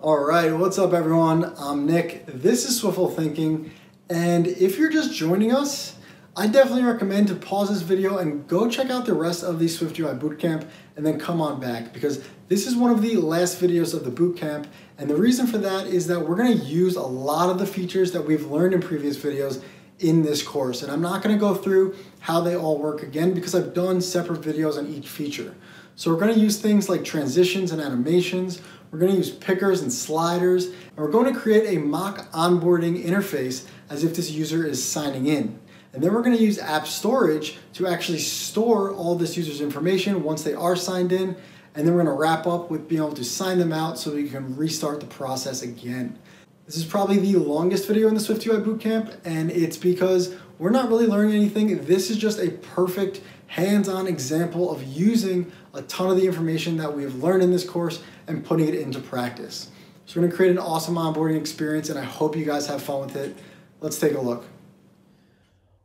Alright, what's up everyone? I'm Nick, this is Swiftful Thinking, and if you're just joining us, I definitely recommend to pause this video and go check out the rest of the SwiftUI Bootcamp and then come on back, because this is one of the last videos of the bootcamp, and the reason for that is that we're going to use a lot of the features that we've learned in previous videos in this course, and I'm not going to go through how they all work again because I've done separate videos on each feature. So we're going to use things like transitions and animations, we're going to use pickers and sliders, and we're going to create a mock onboarding interface as if this user is signing in. And then we're going to use app storage to actually store all this user's information once they are signed in, and then we're going to wrap up with being able to sign them out so we can restart the process again. This is probably the longest video in the SwiftUI Bootcamp, and it's because we're not really learning anything. This is just a perfect hands-on example of using a ton of the information that we've learned in this course and putting it into practice. So we're going to create an awesome onboarding experience, and I hope you guys have fun with it. Let's take a look.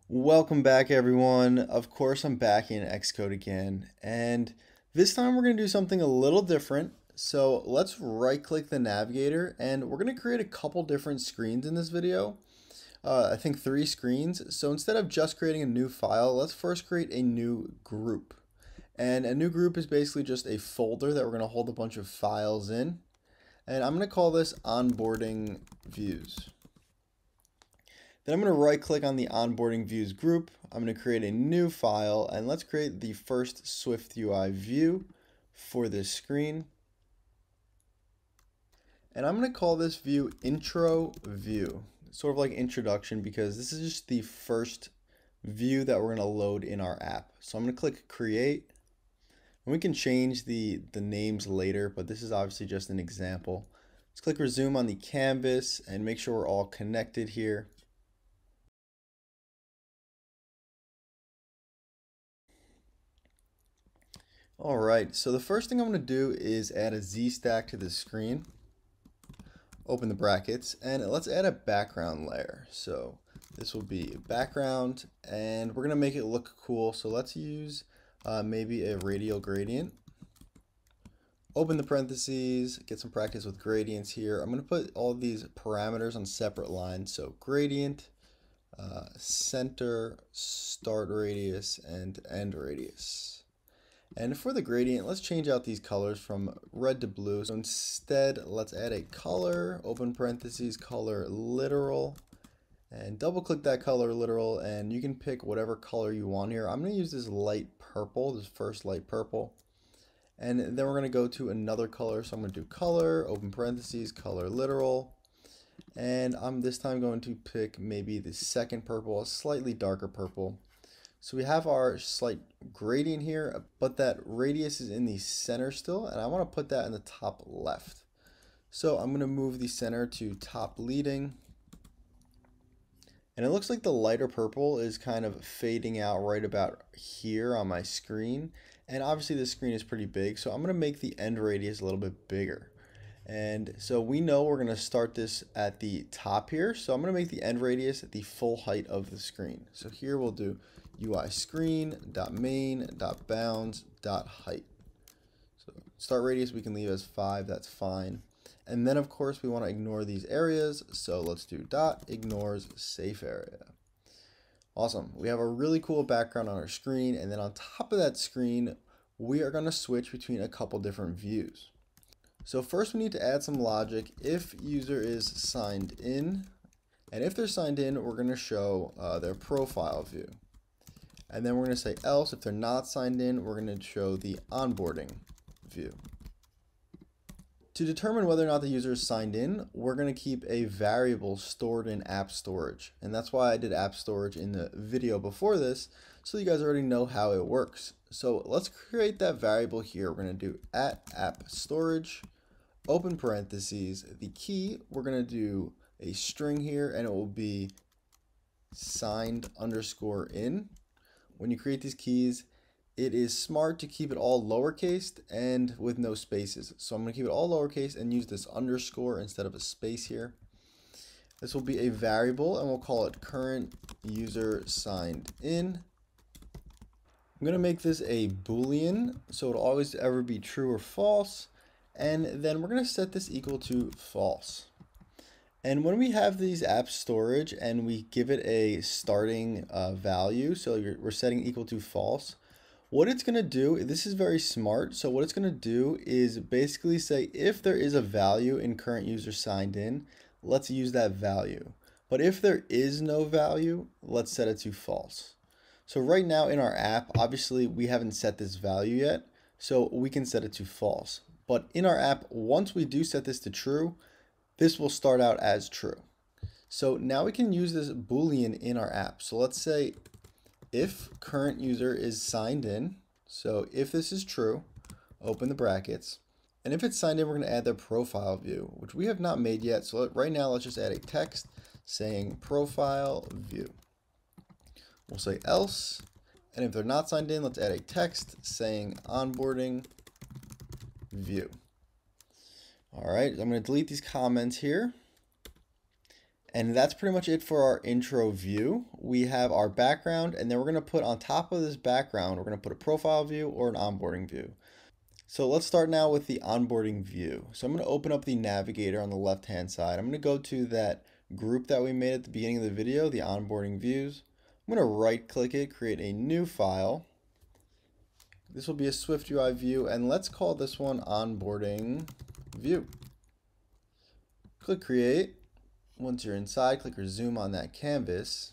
Welcome back, everyone. Of course, I'm back in Xcode again, and this time we're going to do something a little different. So let's right-click the navigator, and we're going to create a couple different screens in this video. I think 3 screens. So instead of just creating a new file, let's first create a new group. And a new group is basically just a folder that we're going to hold a bunch of files in. And I'm going to call this Onboarding Views. Then I'm going to right click on the Onboarding Views group. I'm going to create a new file, and let's create the first SwiftUI view for this screen. And I'm going to call this view Intro View, sort of like introduction, because this is just the first view that we're going to load in our app. So I'm going to click Create, and we can change the names later, but this is obviously just an example. Let's click Resume on the canvas and make sure we're all connected here. Alright, so the first thing I'm going to do is add a Z stack to the screen. Open the brackets, and let's add a background layer. So this will be background, and we're going to make it look cool. So let's use maybe a radial gradient. Open the parentheses, get some practice with gradients here. I'm going to put all these parameters on separate lines. So gradient, center, start radius, and end radius. And for the gradient, let's change out these colors from red to blue. So instead, let's add a color, open parentheses, color literal, and double click that color literal, and you can pick whatever color you want here. I'm going to use this light purple, this first light purple. And then we're going to go to another color. So I'm going to do color, open parentheses, color literal. And I'm this time going to pick maybe the second purple, a slightly darker purple. So we have our slight gradient here, but that radius is in the center still, and I want to put that in the top left. So I'm going to move the center to top leading. And it looks like the lighter purple is kind of fading out right about here on my screen. And obviously this screen is pretty big, so I'm going to make the end radius a little bit bigger. And so we know we're going to start this at the top here. So I'm going to make the end radius at the full height of the screen. So here we'll do UI screen.main.bounds.height. So start radius we can leave as 5, that's fine. And then of course we want to ignore these areas. So let's do dot ignores safe area. Awesome. We have a really cool background on our screen, and then on top of that screen, we are going to switch between a couple different views. So first we need to add some logic if user is signed in, and if they're signed in, we're going to show their profile view. And then we're going to say else, if they're not signed in, we're going to show the onboarding view. To determine whether or not the user is signed in, we're going to keep a variable stored in app storage. And that's why I did app storage in the video before this, so you guys already know how it works. So let's create that variable here. We're going to do @app storage, open parentheses, the key, we're going to do a string here, and it will be signed_in. When you create these keys, it is smart to keep it all lowercase and with no spaces. So I'm going to keep it all lowercase and use this underscore instead of a space here. This will be a variable, and we'll call it current user signed in. I'm going to make this a Boolean, so it'll always ever be true or false. And then we're going to set this equal to false. And when we have these app storage and we give it a starting value, so we're setting equal to false, what it's going to do, this is very smart. So what it's going to do is basically say if there is a value in current user signed in, let's use that value. But if there is no value, let's set it to false. So right now in our app, obviously we haven't set this value yet, so we can set it to false. But in our app, once we do set this to true, this will start out as true. So now we can use this Boolean in our app. So let's say if current user is signed in, so if this is true, open the brackets, and if it's signed in, we're going to add their profile view, which we have not made yet. So right now, let's just add a text saying profile view. We'll say else, and if they're not signed in, let's add a text saying onboarding view. All right, I'm going to delete these comments here. And that's pretty much it for our intro view. We have our background, and then we're going to put on top of this background, we're going to put a profile view or an onboarding view. So let's start now with the onboarding view. So I'm going to open up the navigator on the left-hand side. I'm going to go to that group that we made at the beginning of the video, the onboarding views. I'm going to right-click it, create a new file. This will be a SwiftUI view, and let's call this one onboarding view. Click create. Once you're inside, click or zoom on that canvas.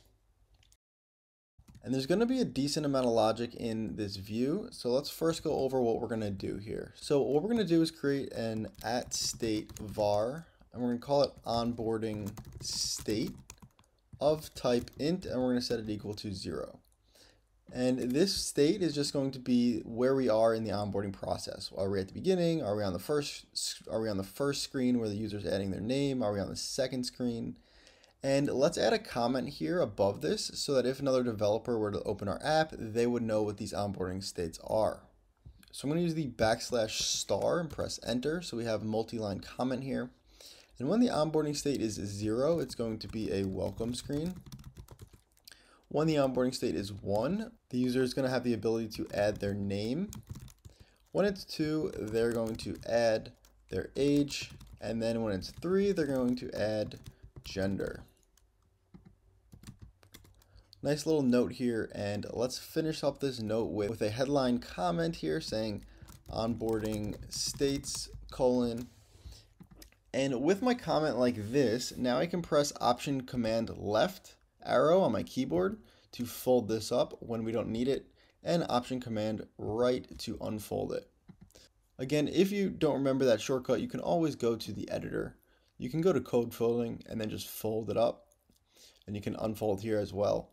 And there's going to be a decent amount of logic in this view. So let's first go over what we're going to do here. So what we're going to do is create an @state var, and we're going to call it onboarding state of type int, and we're going to set it equal to 0. And this state is just going to be where we are in the onboarding process. Are we at the beginning? Are we on the first screen where the user is adding their name? Are we on the second screen? And let's add a comment here above this so that if another developer were to open our app, they would know what these onboarding states are. So I'm going to use the \* and press enter. So we have a multi-line comment here. And when the onboarding state is 0, it's going to be a welcome screen. When the onboarding state is 1, the user is going to have the ability to add their name. When it's 2, they're going to add their age. And then when it's 3, they're going to add gender. Nice little note here, and let's finish up this note with a headline comment here saying onboarding states : and with my comment like this, now I can press Option Command left arrow on my keyboard to fold this up when we don't need it, and Option Command right to unfold it. Again, if you don't remember that shortcut, you can always go to the editor. You can go to code folding and then just fold it up, and you can unfold here as well.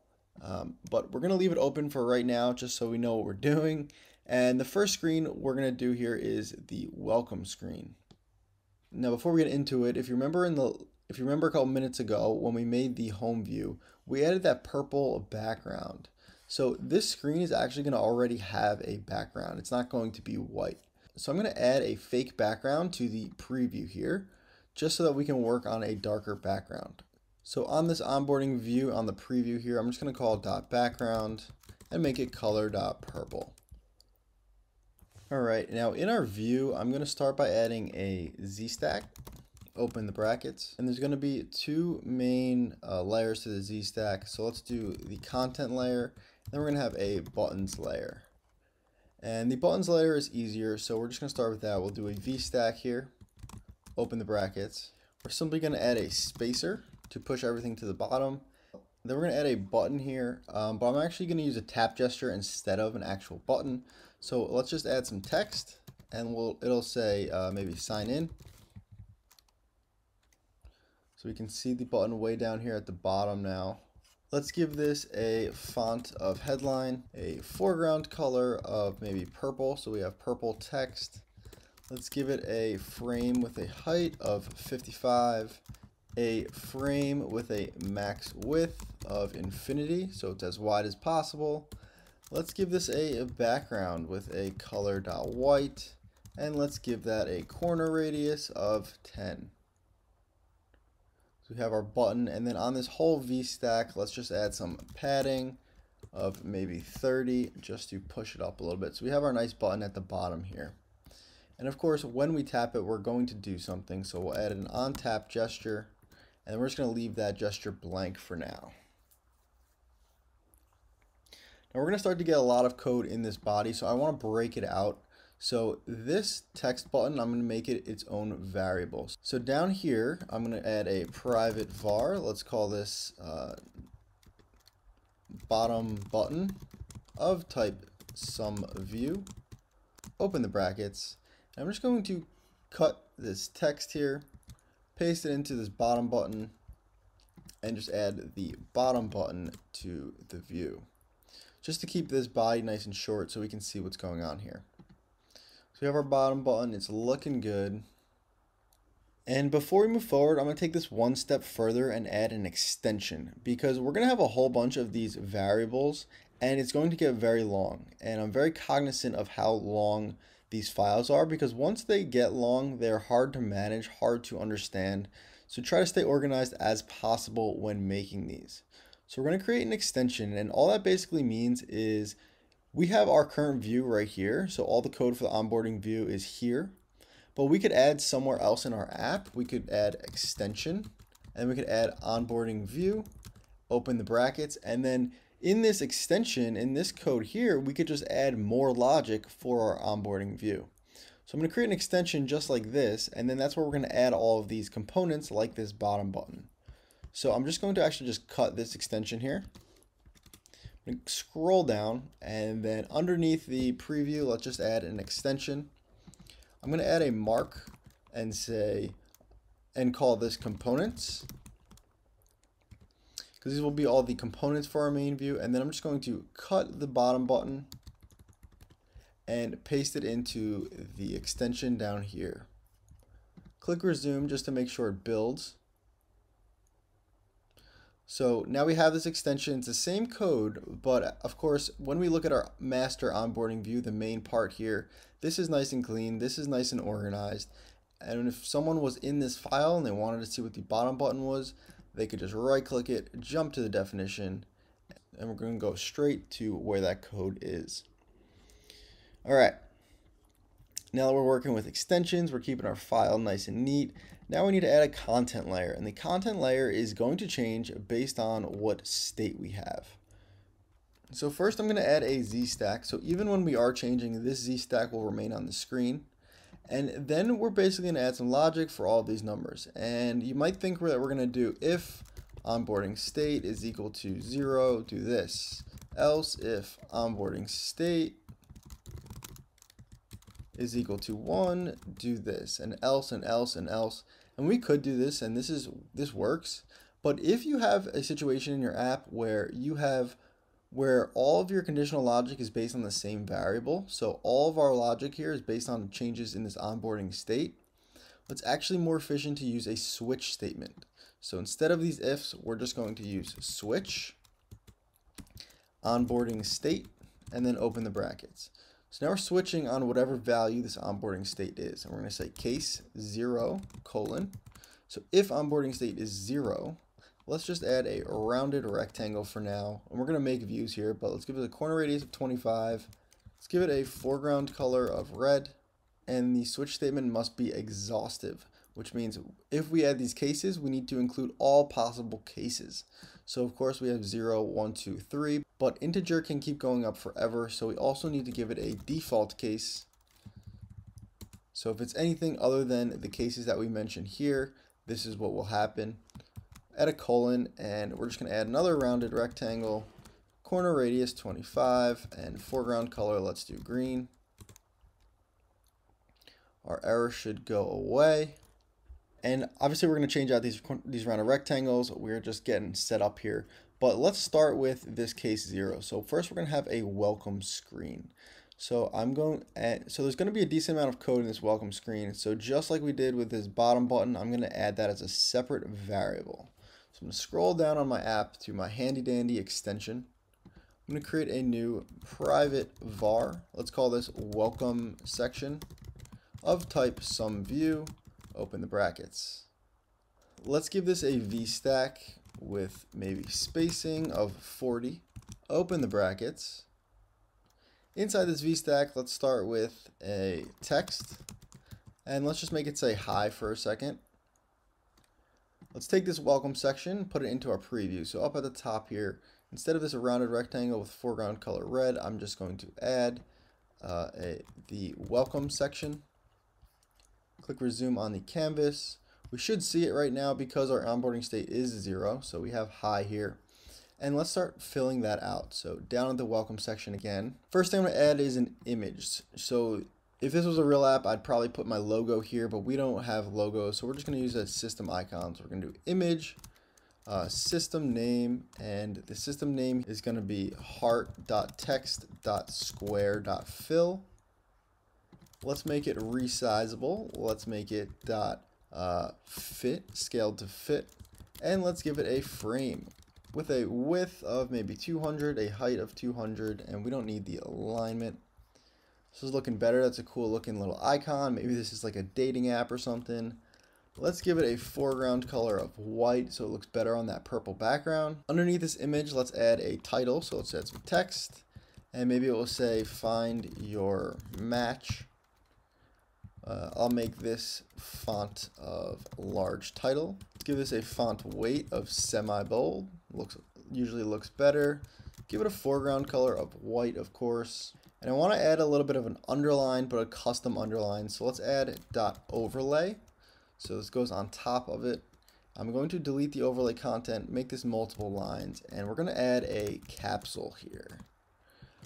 But we're going to leave it open for right now just so we know what we're doing. And the first screen we're going to do here is the welcome screen. Now before we get into it, if you remember a couple minutes ago when we made the home view, we added that purple background. So this screen is actually going to already have a background. It's not going to be white. So I'm going to add a fake background to the preview here, just so that we can work on a darker background. So on this onboarding view on the preview here, I'm just going to call .background and make it color.purple. All right, now in our view, I'm going to start by adding a Z-stack. Open the brackets, and there's going to be two main layers to the Z-stack. So let's do the content layer, then we're going to have a buttons layer. And the buttons layer is easier, so we're just going to start with that. We'll do a V-stack here, open the brackets. We're simply going to add a spacer to push everything to the bottom. Then we're going to add a button here, but I'm actually going to use a tap gesture instead of an actual button. So let's just add some text, and it'll say maybe sign in. So we can see the button way down here at the bottom now. Let's give this a font of headline, a foreground color of maybe purple, so we have purple text. Let's give it a frame with a height of 55, a frame with a max width of infinity, so it's as wide as possible. Let's give this a background with a color.white, and let's give that a corner radius of 10. So we have our button, and then on this whole V stack, let's just add some padding of maybe 30 just to push it up a little bit. So we have our nice button at the bottom here. And of course, when we tap it, we're going to do something. So we'll add an Ontap Gesture, and we're just going to leave that gesture blank for now. Now we're going to start to get a lot of code in this body, so I want to break it out. So this text button, I'm going to make it its own variable. So down here, I'm going to add a private var. Let's call this bottom button of type some view. Open the brackets. And I'm just going to cut this text here, paste it into this bottom button, and just add the bottom button to the view, just to keep this body nice and short so we can see what's going on here. So we have our bottom button, it's looking good. And before we move forward, I'm going to take this one step further and add an extension, because we're going to have a whole bunch of these variables and it's going to get very long. And I'm very cognizant of how long these files are, because once they get long, they're hard to manage, hard to understand. So try to stay organized as possible when making these. So we're going to create an extension, and all that basically means is we have our current view right here. So all the code for the onboarding view is here, but we could add somewhere else in our app. We could add extension, and we could add onboarding view, open the brackets, and then in this extension, in this code here, we could just add more logic for our onboarding view. So I'm going to create an extension just like this, and then that's where we're going to add all of these components like this bottom button. So I'm just going to actually just cut this extension here. I'm going to scroll down, and then underneath the preview, let's just add an extension. I'm going to add a mark and call this components, because these will be all the components for our main view. And then I'm just going to cut the bottom button and paste it into the extension down here. Click resume just to make sure it builds. So now we have this extension. It's the same code, but of course, when we look at our master onboarding view, the main part here, this is nice and clean. This is nice and organized. And if someone was in this file and they wanted to see what the bottom button was, they could just right click it, jump to the definition, and we're going to go straight to where that code is. All right. Now that we're working with extensions, we're keeping our file nice and neat. Now we need to add a content layer, and the content layer is going to change based on what state we have. So first I'm going to add a Z stack. So even when we are changing, this Z stack will remain on the screen. And then we're basically going to add some logic for all of these numbers. And you might think that we're going to do if onboarding state is equal to 0, do this. Else if onboarding state is equal to 1, do this. And else and else and else. And we could do this, and this works. But if you have a situation in your app where all of your conditional logic is based on the same variable, so all of our logic here is based on changes in this onboarding state, it's actually more efficient to use a switch statement. So instead of these ifs, we're just going to use switch onboarding state and then open the brackets. So now we're switching on whatever value this onboarding state is, and we're going to say case 0 colon. So if onboarding state is 0, let's just add a rounded rectangle for now. And we're going to make views here, but let's give it a corner radius of 25. Let's give it a foreground color of red. And the switch statement must be exhaustive, which means if we add these cases, we need to include all possible cases. So of course we have 0, 1, 2, 3, but integer can keep going up forever. So we also need to give it a default case. So if it's anything other than the cases that we mentioned here, this is what will happen. Add a colon, and we're just going to add another rounded rectangle, corner radius 25, and foreground color, let's do green. Our error should go away. And obviously we're going to change out these rounded rectangles. We're just getting set up here. But let's start with this case 0. So first we're going to have a welcome screen. So there's going to be a decent amount of code in this welcome screen. So just like we did with this bottom button, I'm going to add that as a separate variable. So I'm going to scroll down on my app to my handy dandy extension. I'm going to create a new private var. Let's call this welcome section of type some view, open the brackets. Let's give this a VStack with maybe spacing of 40, open the brackets. Inside this VStack, let's start with a text And let's just make it say hi for a second. Let's take this welcome section, put it into our preview. So up at the top here, instead of this rounded rectangle with foreground color red, I'm just going to add the welcome section. Click resume on the canvas. We should see it right now because our onboarding state is 0. So we have hi here. And let's start filling that out. So down at the welcome section again. First thing I'm going to add is an image. So if this was a real app, I'd probably put my logo here, but we don't have logos. So we're just going to use that system icon. So we're going to do image, system name, and the system name is going to be heart.text.square.fill. Let's make it resizable. Let's make it fit, scaled to fit, and let's give it a frame with a width of maybe 200, a height of 200, and we don't need the alignment. This is looking better. That's a cool looking little icon. Maybe this is like a dating app or something. Let's give it a foreground color of white so it looks better on that purple background. Underneath this image, let's add a title. So let's add some text, and maybe it will say find your match. I'll make this font of large title. Let's give this a font weight of semi-bold. Usually looks better. Give it a foreground color of white, of course. And I want to add a little bit of an underline, but a custom underline. So let's add .overlay. So this goes on top of it. I'm going to delete the overlay content, make this multiple lines, and we're going to add a capsule here.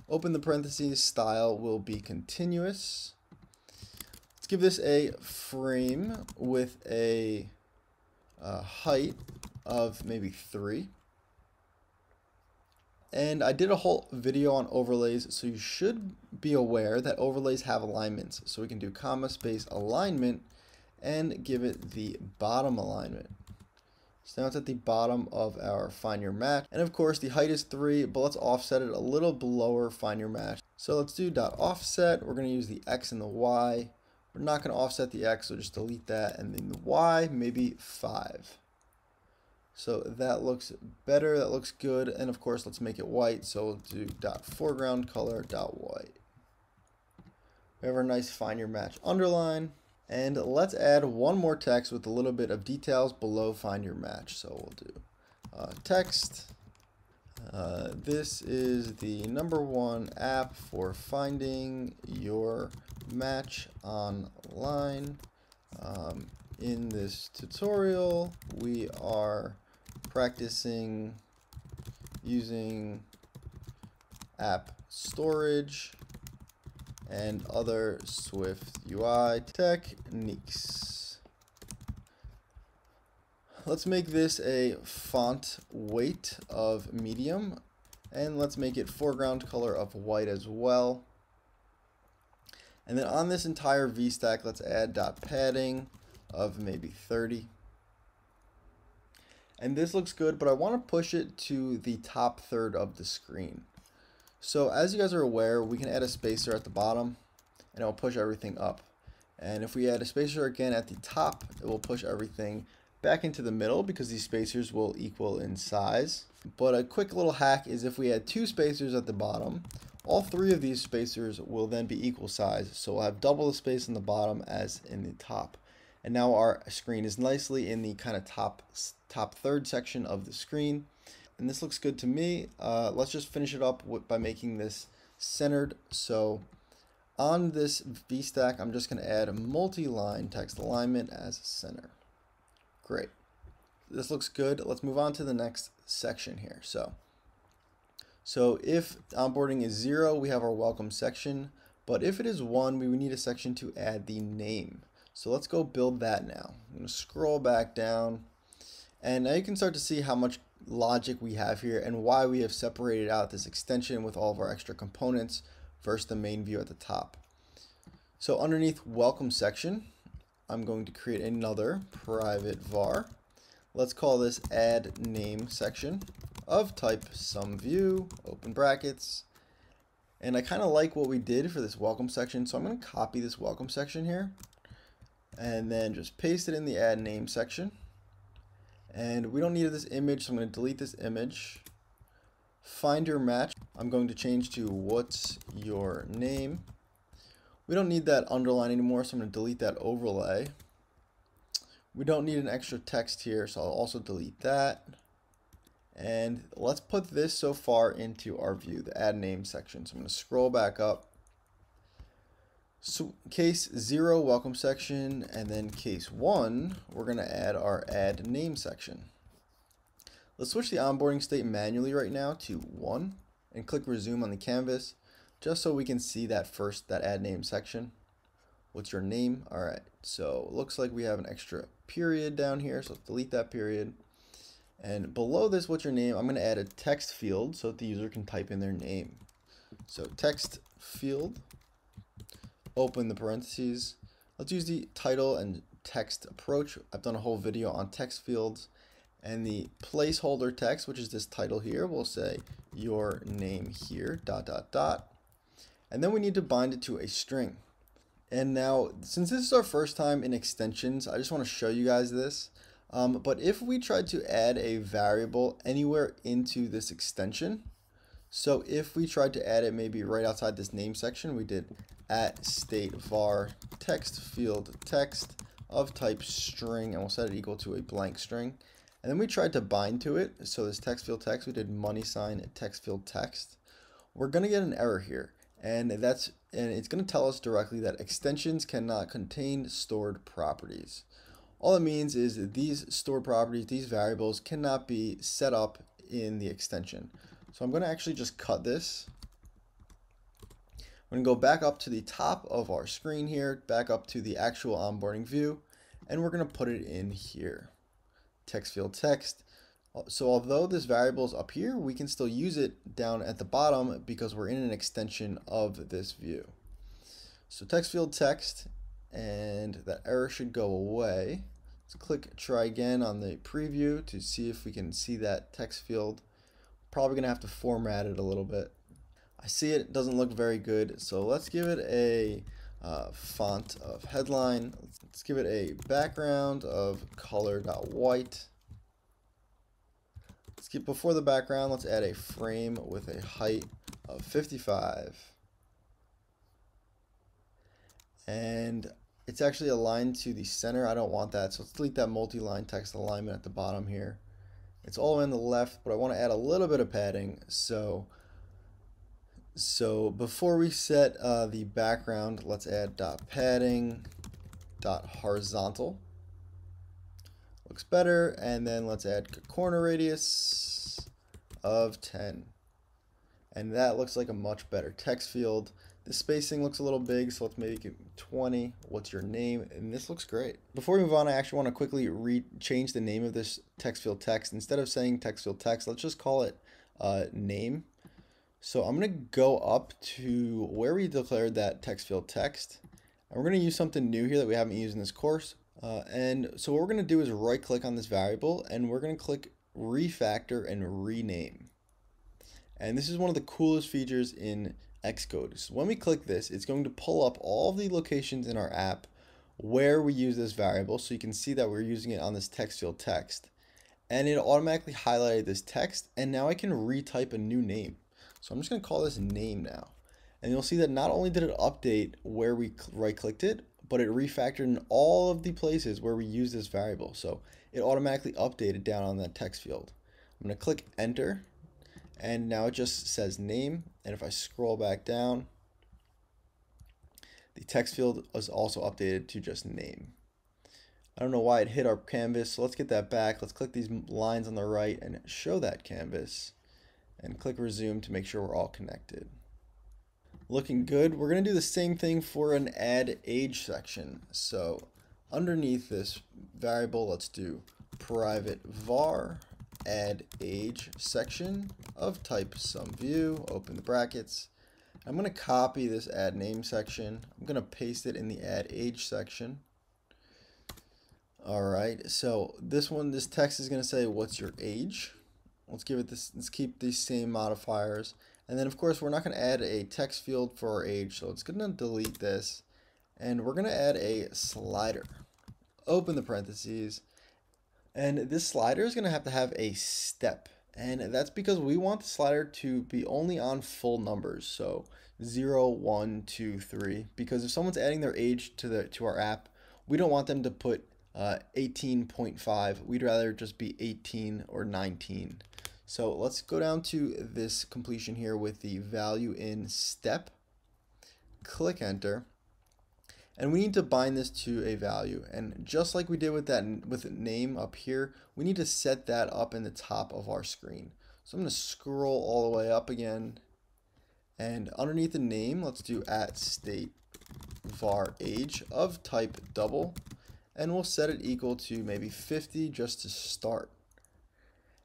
Open the parentheses, style will be continuous. Let's give this a frame with a height of maybe 3. And I did a whole video on overlays, so you should be aware that overlays have alignments. So we can do comma space alignment and give it the bottom alignment. So now it's at the bottom of our find your match. And of course the height is 3, but let's offset it a little below find your match. So let's do .offset. We're going to use the X and the Y. We're not going to offset the X, so just delete that. And then the Y, maybe 5. So that looks better, that looks good. And of course, let's make it white. So we'll do .foreground color .white. We have our nice find your match underline. And let's add one more text with a little bit of details below find your match. So we'll do text. This is the #1 app for finding your match online. In this tutorial, we are practicing using app storage and other SwiftUI techniques. Let's make this a font weight of medium, and let's make it foreground color of white as well. And then on this entire VStack, let's add .padding of maybe 30. And this looks good, but I want to push it to the top third of the screen. So as you guys are aware, we can add a spacer at the bottom and it will push everything up. And if we add a spacer again at the top, it will push everything back into the middle because these spacers will equal in size. But a quick little hack is if we add 2 spacers at the bottom, all 3 of these spacers will then be equal size. So we'll have double the space in the bottom as in the top. And now our screen is nicely in the kind of top third section of the screen. And this looks good to me. Let's just finish it up by making this centered. So on this VStack, I'm just going to add a multi-line text alignment as center. Great. This looks good. Let's move on to the next section here. So if onboarding is 0, we have our welcome section. But if it is 1, we would need a section to add the name. So let's go build that now. I'm going to scroll back down. And now you can start to see how much logic we have here and why we have separated out this extension with all of our extra components versus the main view at the top. So underneath welcome section, I'm going to create another private var. Let's call this add name section of type some view, open brackets. And I kind of like what we did for this welcome section. So I'm going to copy this welcome section here and then just paste it in the add name section. And we don't need this image, so I'm going to delete this image. Find your match, I'm going to change to what's your name. We don't need that underline anymore, so I'm going to delete that overlay. We don't need an extra text here, so I'll also delete that. And let's put this so far into our view, the add name section. So I'm going to scroll back up. So case 0, welcome section, and then case 1, we're going to add our add name section. Let's switch the onboarding state manually right now to 1 and click resume on the canvas just so we can see that that add name section. What's your name? All right, so it looks like we have an extra period down here, so let's delete that period. And below this, what's your name? I'm going to add a text field so that the user can type in their name. So text field, open the parentheses. Let's use the title and text approach. I've done a whole video on text fields. And the placeholder text, which is this title here, will say your name here, ... And then we need to bind it to a string. And now, since this is our first time in extensions, I just want to show you guys this. But if we tried to add a variable anywhere into this extension, so if we tried to add it maybe right outside this name section, we did @state var text field text of type string, and we'll set it equal to a blank string. And then we tried to bind to it, so this text field text, we did money sign text field text. We're going to get an error here, and it's going to tell us directly that extensions cannot contain stored properties. All it means is these stored properties, these variables, cannot be set up in the extension. So I'm going to actually just cut this. I'm going to go back up to the top of our screen here, back up to the actual onboarding view, and we're going to put it in here. Text field text. So although this variable is up here, we can still use it down at the bottom because we're in an extension of this view. So text field text, and that error should go away. Let's click try again on the preview to see if we can see that text field. Probably gonna have to format it a little bit. I see it doesn't look very good, so let's give it a font of headline. Let's give it a background of color.white. Let's keep before the background, let's add a frame with a height of 55. And it's actually aligned to the center. I don't want that, so let's delete that multi-line text alignment at the bottom here. It's all on the left, but I want to add a little bit of padding. So before we set the background, let's add .padding, .horizontal. Looks better, and then let's add corner radius of 10. And that looks like a much better text field. The spacing looks a little big, so let's make it 20. What's your name? And this looks great. Before we move on, I actually want to quickly change the name of this text field text. Instead of saying text field text, let's just call it name. So I'm going to go up to where we declared that text field text. And we're going to use something new here that we haven't used in this course. And so what we're going to do is right click on this variable, and we're going to click refactor and rename. And this is one of the coolest features in Xcode. So when we click this, it's going to pull up all the locations in our app where we use this variable, so you can see that we're using it on this text field text. And it automatically highlighted this text, and now I can retype a new name. So I'm just going to call this name now. And you'll see that not only did it update where we right-clicked it, but it refactored in all of the places where we use this variable. So it automatically updated down on that text field. I'm going to click enter, and now it just says name. And if I scroll back down, the text field is also updated to just name. I don't know why it hit our canvas, so let's get that back. Let's click these lines on the right and show that canvas, and click resume to make sure we're all connected. Looking good. We're going to do the same thing for an add age section. So underneath this variable, let's do private var add age section of type SumView, open the brackets. I'm going to copy this add name section. I'm going to paste it in the add age section. All right, so this text is going to say, what's your age? Let's keep these same modifiers. And then of course, we're not going to add a text field for our age, so it's going to delete this. And we're going to add a slider. Open the parentheses. And this slider is going to have a step. And that's because we want the slider to be only on full numbers, so 0, 1, 2, 3. Because if someone's adding their age to our app, we don't want them to put 18.5. We'd rather just be 18 or 19. So let's go down to this completion here with the value in step. Click enter. And we need to bind this to a value. And just like we did with name up here, we need to set that up in the top of our screen. So I'm going to scroll all the way up again. And underneath the name, let's do @state var age of type double. And we'll set it equal to maybe 50 just to start.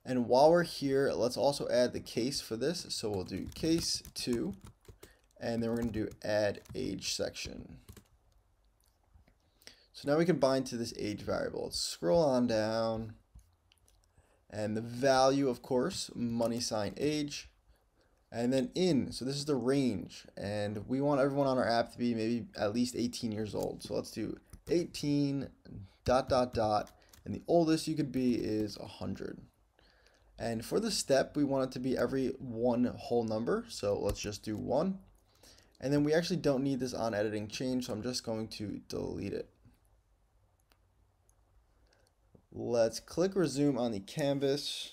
And while we're here, let's also add the case for this. So we'll do case 2. And then we're going to do add age section. So now we can bind to this age variable. Let's scroll on down. And the value, of course, money sign age. And then in, so this is the range. And we want everyone on our app to be maybe at least 18 years old. So let's do 18 ... And the oldest you could be is 100. And for the step, we want it to be every one whole number. So let's just do 1. And then we actually don't need this on editing change, so I'm just going to delete it. Let's click resume on the canvas.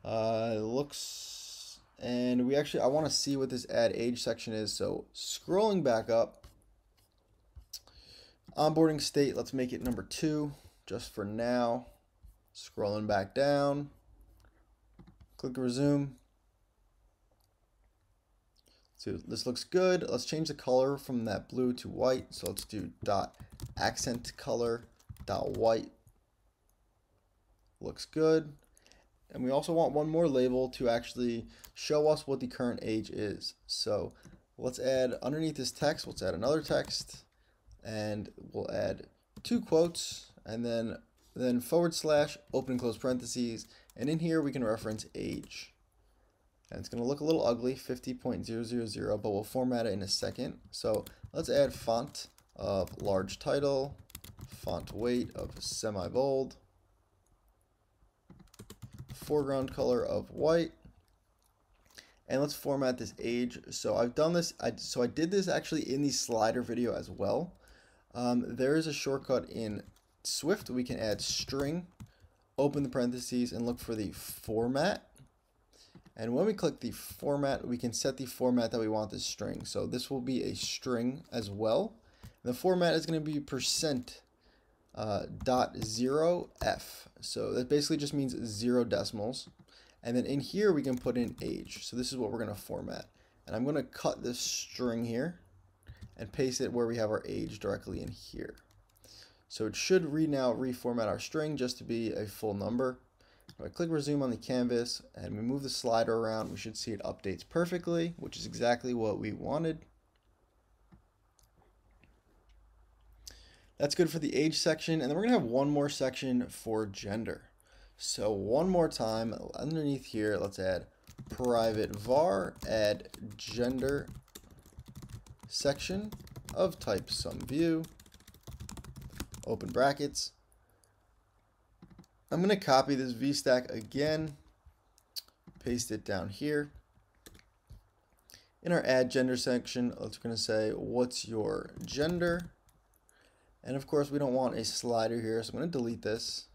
It looks, and I want to see what this add age section is. So scrolling back up, onboarding state, let's make it number 2 just for now. Scrolling back down, click resume. So this looks good. Let's change the color from that blue to white. So let's do .accent color .white. Looks good. And we also want one more label to actually show us what the current age is. So let's add underneath this text, let's add another text, and we'll add 2 quotes, and then / open and close parentheses, and in here we can reference age. And it's going to look a little ugly, 50.000, but we'll format it in a second. So let's add font of large title, font weight of semi-bold, foreground color of white, and let's format this age. So I've done this, I did this actually in the slider video as well. There is a shortcut in Swift. We can add string, open the parentheses, and look for the format. And when we click the format, we can set the format that we want this string. So this will be a string as well. And the format is going to be %.0f. So that basically just means 0 decimals. And then in here we can put in age. So this is what we're going to format. And I'm going to cut this string here and paste it where we have our age directly in here. So it should reformat our string just to be a full number. If I click resume on the canvas and we move the slider around, we should see it updates perfectly, which is exactly what we wanted. That's good for the age section, and then we're going to have one more section for gender. So one more time, underneath here, let's add private var, add gender section of type SumView, open brackets. I'm going to copy this VStack again, paste it down here. In our add gender section, we're going to say, what's your gender? And of course, we don't want a slider here, so I'm going to delete this.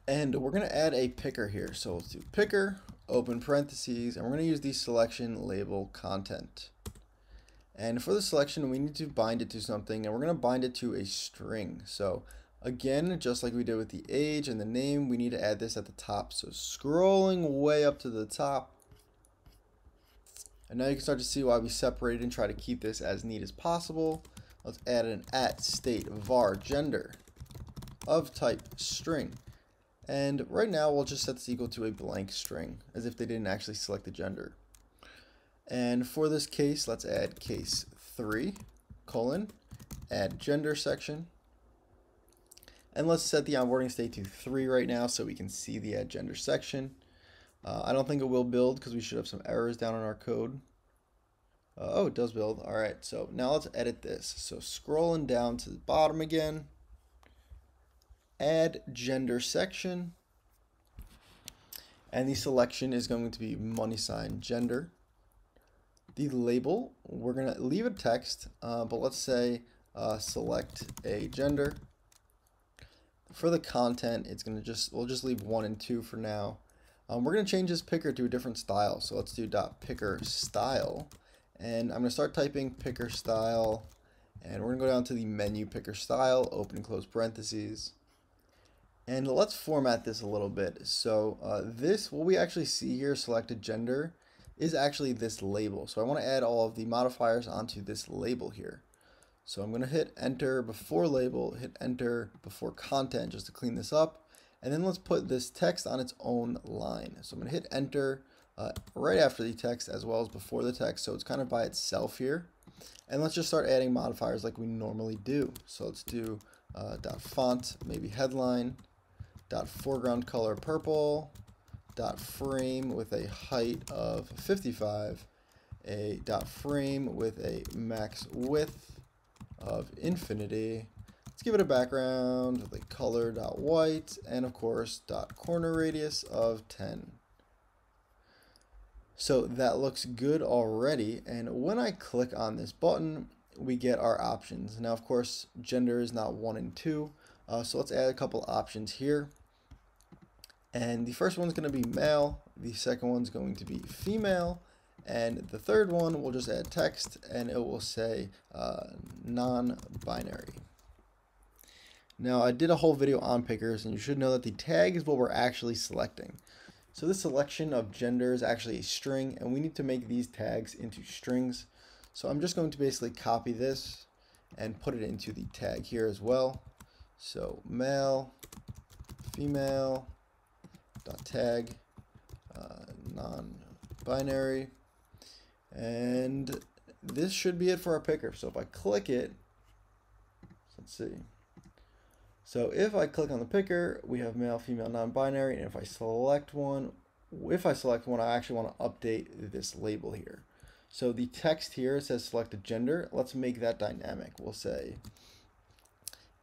And we're going to add a picker here. So let's do picker, open parentheses, and we're going to use the selection label content. And for the selection, we need to bind it to something, and we're going to bind it to a string. So again, just like we did with the age and the name, we need to add this at the top. So scrolling way up to the top. And now you can start to see why we separated and try to keep this as neat as possible. Let's add an @state var gender of type string. And right now we'll just set this equal to a blank string, as if they didn't actually select the gender. And for this case, let's add case 3, add gender section. And let's set the onboarding state to 3 right now so we can see the add gender section. I don't think it will build because we should have some errors down in our code. Oh, it does build. All right, so now let's edit this. So scrolling down to the bottom again, add gender section. And the selection is going to be money sign gender. The label, we're going to leave a text, but let's say select a gender. For the content, it's going to we'll just leave 1 and 2 for now. We're going to change this picker to a different style. So let's do .picker style. And I'm going to start typing picker style. And we're going to go down to the menu picker style, open and close parentheses. And let's format this a little bit. So what we actually see here, selected gender, is actually this label. So I want to add all of the modifiers onto this label here. So I'm going to hit enter before label, hit enter before content just to clean this up. And then let's put this text on its own line. So I'm going to hit enter right after the text as well as before the text. So it's kind of by itself here. And let's just start adding modifiers like we normally do. So let's do .font, maybe headline, .foreground color purple, .frame with a height of 55, a .frame with a max width of infinity. Let's give it a background with a color .white, and of course .corner radius of 10. So that looks good already, and when I click on this button, we get our options. Now of course gender is not 1 and 2, so let's add a couple options here. And the first one's going to be male, the second one's going to be female, and the third one we'll just add text and it will say non-binary. Now I did a whole video on pickers, and you should know that the tag is what we're actually selecting. So this selection of gender is actually a string, and we need to make these tags into strings. So I'm just going to basically copy this and put it into the tag here as well. So male, female, .tag, non-binary, and this should be it for our picker. So if I click it, let's see. So if I click on the picker, we have male, female, non-binary, and if I select one, I actually want to update this label here. So the text here says select a gender. Let's make that dynamic. We'll say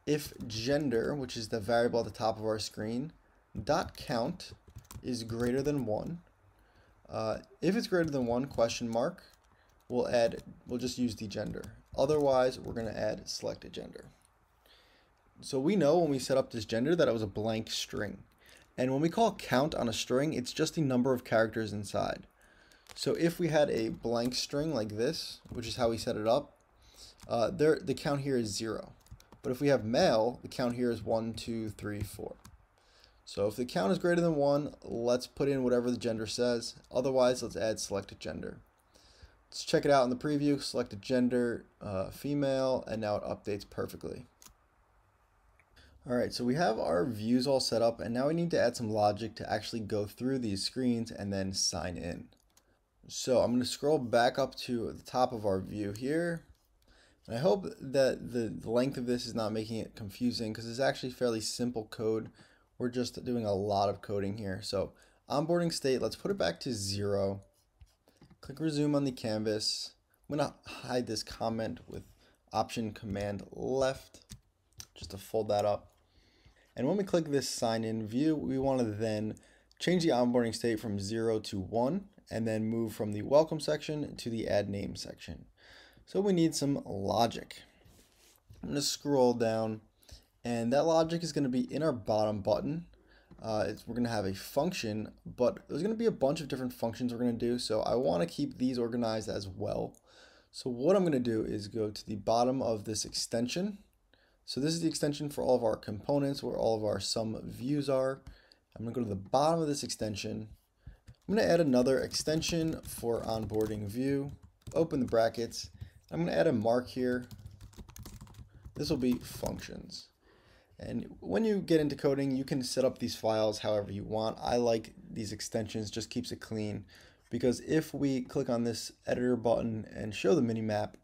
if gender, which is the variable at the top of our screen, .count is greater than 1. If it's greater than 1, question mark, we'll just use the gender. Otherwise, we're going to add select a gender. So we know when we set up this gender that it was a blank string. And when we call count on a string, it's just the number of characters inside. So if we had a blank string like this, which is how we set it up, the count here is 0. But if we have male, the count here is 1, 2, 3, 4. So if the count is greater than 1, let's put in whatever the gender says. Otherwise, let's add selected gender. Let's check it out in the preview. Selected gender, female, and now it updates perfectly. Alright, so we have our views all set up, and now we need to add some logic to actually go through these screens and then sign in. So I'm going to scroll back up to the top of our view here. And I hope that the length of this is not making it confusing, because it's actually fairly simple code. We're just doing a lot of coding here. So onboarding state, let's put it back to 0. Click resume on the canvas. I'm going to hide this comment with option command left just to fold that up. And when we click this sign in view, we want to then change the onboarding state from 0 to 1 and then move from the welcome section to the add name section. So we need some logic. I'm going to scroll down, and that logic is going to be in our bottom button. We're going to have a function, but there's going to be a bunch of different functions we're going to do. So I want to keep these organized as well. So what I'm going to do is go to the bottom of this extension. So this is the extension for all of our components where all of our sum views are. I'm going to go to the bottom of this extension. I'm going to add another extension for onboarding view, open the brackets. I'm going to add a mark here. This will be functions. And when you get into coding, you can set up these files however you want. I like these extensions, just keeps it clean, because if we click on this editor button and show the minimap,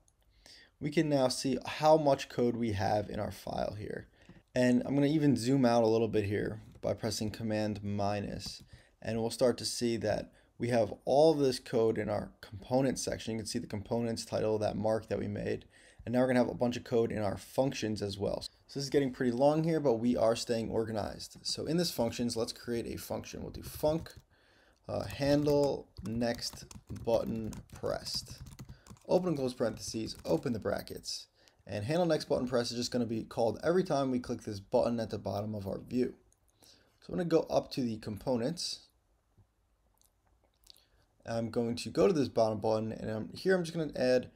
we can now see how much code we have in our file here. And I'm going to even zoom out a little bit here by pressing Command minus, and we'll start to see that we have all of this code in our component section. You can see the components title, that mark that we made. And now we're going to have a bunch of code in our functions as well. So this is getting pretty long here, but we are staying organized. So in this functions, let's create a function. We'll do func, handle next button pressed. Open and close parentheses, open the brackets. And handle next button press is just going to be called every time we click this button at the bottom of our view. So I'm going to go up to the components. I'm going to go to this bottom button, and here I'm just going to add